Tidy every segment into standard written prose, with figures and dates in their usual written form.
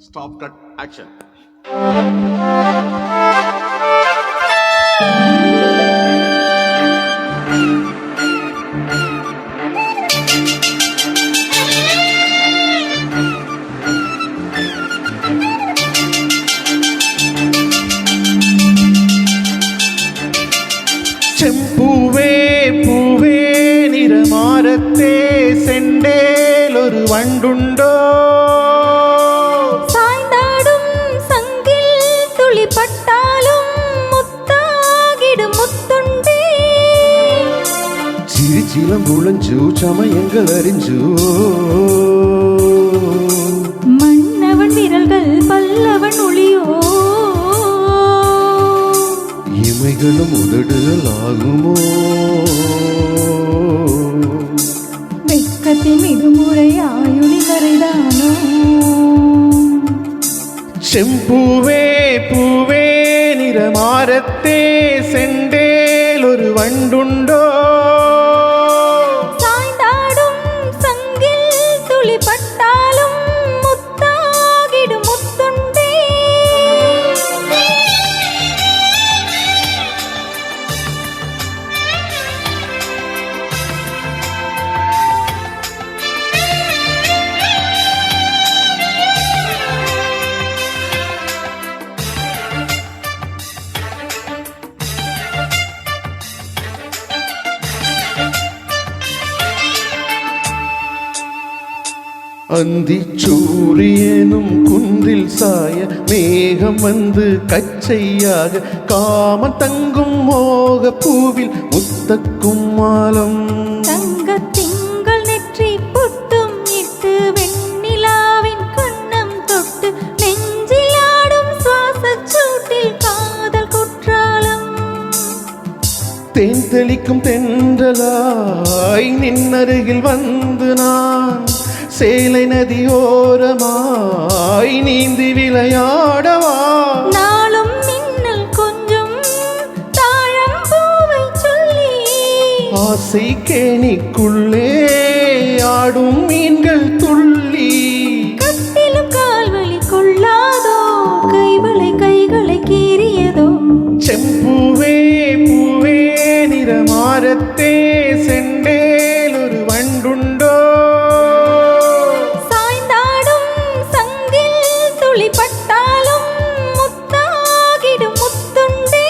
Stop, cut, action. ചെമ്പൂവേ പൂവേ നിറമാരത്തെ സെണ്ടേലൊരു വണ്ടുണ്ടോ സായ്താടും സംഗിൽ തുളിപട്ടാലും മുത്താകിടും മുത്തുണ്ടേ ചിരിച്ചിലം കുളഞ്ചു ചമയങ്ങൾ അറിഞ്ചു മന്നവൻ വിരൽകൾ പല്ലവൻ ഒളിയോ இமைகளும் உதடுகளாகுமோ வெட்கத்தின் விடுமுறையாயுளி வரைதானோ செம்பூவே பூவே நிறமாரத்தே செண்டேல் ஒரு வண்டுண்டோ சாய்ந்தாடும் சங்கில் துளிபட்டாலும் முத்தாகிடும் முத்துண்டே அந்திச்சூரியனும் குன்றில் சாய மேகம் வந்து கச்சையாக காம தங்கும் மோக பூவில் முத்தக்கும் மாலம் தங்கத்திங்கள் நெற்றி பொட்டும் இட்டு வெண்ணிலாவின் கண்ணம் தொட்டு நெஞ்சிலாடும் சுவாசச் சூட்டில் காதல் குற்றாலம் தேன் தெளிக்கும் தென்றலாய் நின்னருகில் வந்து நான் சேலை நதியோரமாய் நீந்தி விளையாடவா நாளும் மின்னல் கொஞ்சம் தாழம் பூவை சொல்லி ஆசை கேணிக்குள்ளே ஆடும் மீன்கள் துள்ளி கட்டிலும் கால்வலி கொள்ளாதோ கைகளை கீறியதோ செம்பூவே பூவே நிறமாரத்தே செண்டேல் ஒரு வண்டுண்டோ சாய்ந்தாடும் சங்கில் துளிபட்டாலும் முத்தாகிடும் முத்துண்டே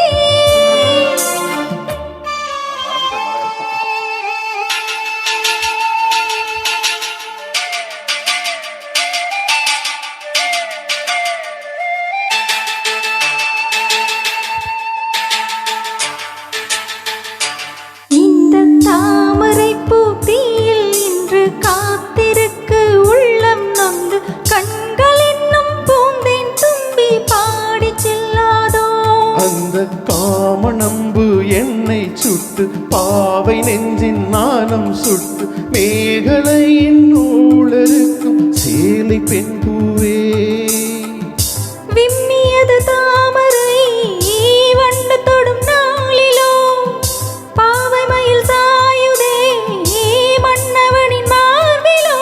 இந்த தாமரைப்பூ தீயில் இன்று காத்திருக்கு உள்ளம் நொந்து கண்கள் என்னும் பூந்தேன் தும்பி பாடிச் செல்லாதோ அந்த காமநம்பு என்னை சுட்டு பாவை நெஞ்சின் நாணம் சுட்டு மேகலையின் நூலருக்கும் சேலை பெண் பூவே விம்மியது தாமரை வண்டு தொடும் நாளிலோ பாவை மயில் சாயுதே மன்னவனின் மார்பிலோ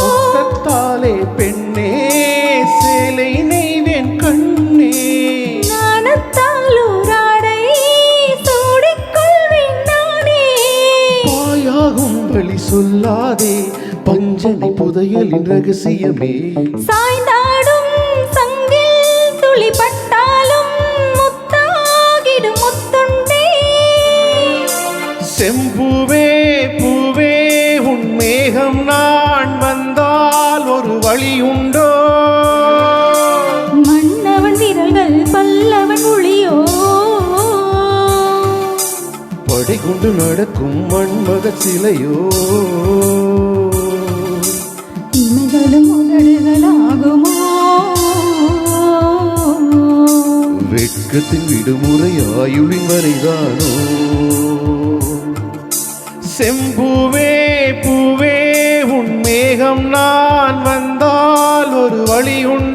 முத்தத்தாலே பெண்ணே சேலை நெய்வேன் கண்ணே நாணத்தால் ஊராடை சூடிக்கொள்வேன் நானே பாயாகும் வழி சொல்லாதே பஞ்சனை புதையலின் ரகசியமே சாய்ந்தாடும் சங்கில் துளிபட்டாலும் முத்தாகிடும் முத்துண்டே செம்பூவே பூவே உன் மேகம் நான் வந்தால் ஒரு வழி உண்டோ மன்னவன் விரல்கள் பல்லவன் ஒளியோ படை கொண்டு நடக்கும் மண்மக சிலையோ இமைகளும் உதடுகளாகுமோ வெட்கத்தின் விடுமுறை ஆயுளின் வரைதானோ செம்பூவே பூவே உன் மேகம் நான் வந்தால் ஒரு வழி உண்டு